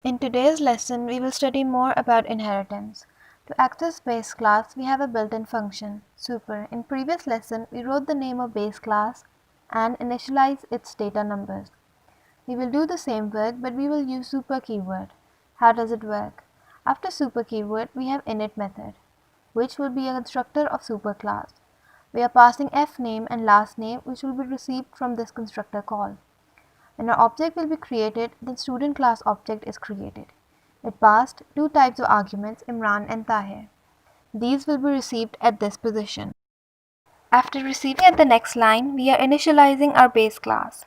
In today's lesson, we will study more about inheritance. To access base class, we have a built-in function, super. In previous lesson, we wrote the name of base class and initialize its data numbers. We will do the same work, but we will use super keyword. How does it work? After super keyword, we have init method, which will be a constructor of super class. We are passing f name and last name, which will be received from this constructor call. When our object will be created, the student class object is created. It passed two types of arguments, Imran and Tahir. These will be received at this position. After receiving at the next line, we are initializing our base class.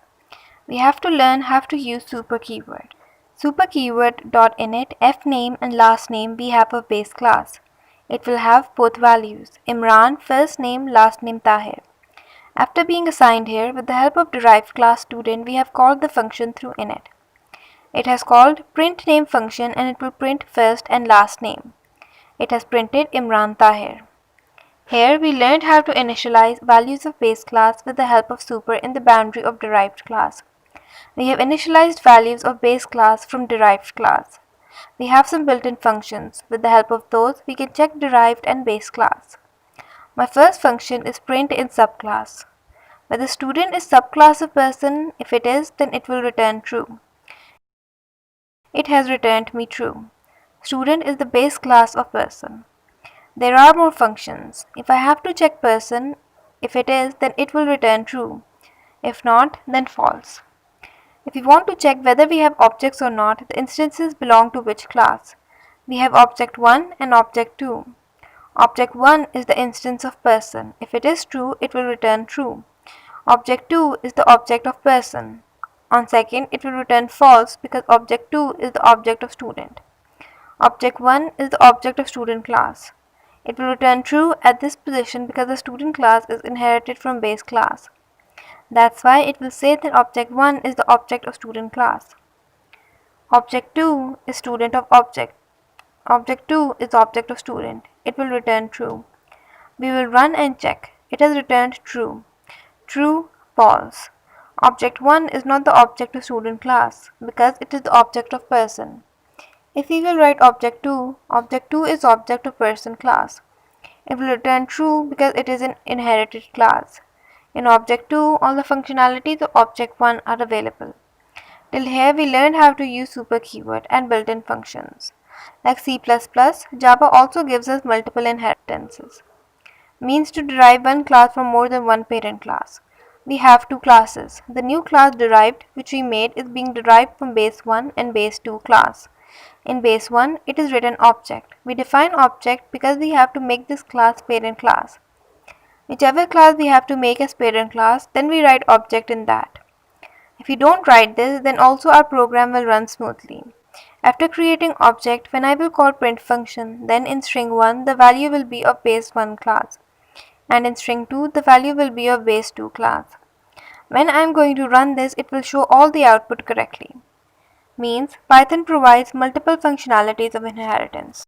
We have to learn how to use super keyword. Super keyword.init f name and last name we have a base class. It will have both values, Imran first name, last name Tahir. After being assigned here, with the help of derived class student, we have called the function through init. It has called print name function and it will print first and last name. It has printed Imran Tahir. Here we learned how to initialize values of base class with the help of super in the boundary of derived class. We have initialized values of base class from derived class. We have some built-in functions. With the help of those, we can check derived and base class. My first function is print in subclass. Whether student is subclass of person, if it is, then it will return true. It has returned me true. Student is the base class of person. There are more functions. If I have to check person, if it is, then it will return true. If not, then false. If we want to check whether we have objects or not, the instances belong to which class. We have object 1 and object 2. Object 1 is the instance of person. If it is true, it will return true. Object 2 is the object of person. On second, it will return false because object 2 is the object of student. Object 1 is the object of student class. It will return true at this position because the student class is inherited from base class. That's why it will say that object 1 is the object of student class. Object 2 is student of object. Object 2 is the object of student. It will return true. We will run and check. It has returned true. True, false. Object 1 is not the object of student class because it is the object of person. If we will write object 2 is object of person class. It will return true because it is an inherited class. In object 2, all the functionalities of object 1 are available. Till here we learned how to use super keyword and built-in functions. Like C++, Java also gives us multiple inheritances. Means to derive one class from more than one parent class. We have two classes. The new class derived, which we made, is being derived from base 1 and base 2 class. In base 1, it is written object. We define object because we have to make this class parent class. Whichever class we have to make as parent class, then we write object in that. If we don't write this, then also our program will run smoothly. After creating object, when I will call print function, then in string 1, the value will be of base 1 class. And in string 2, the value will be of base 2 class. When I am going to run this, it will show all the output correctly. Means Python provides multiple functionalities of inheritance.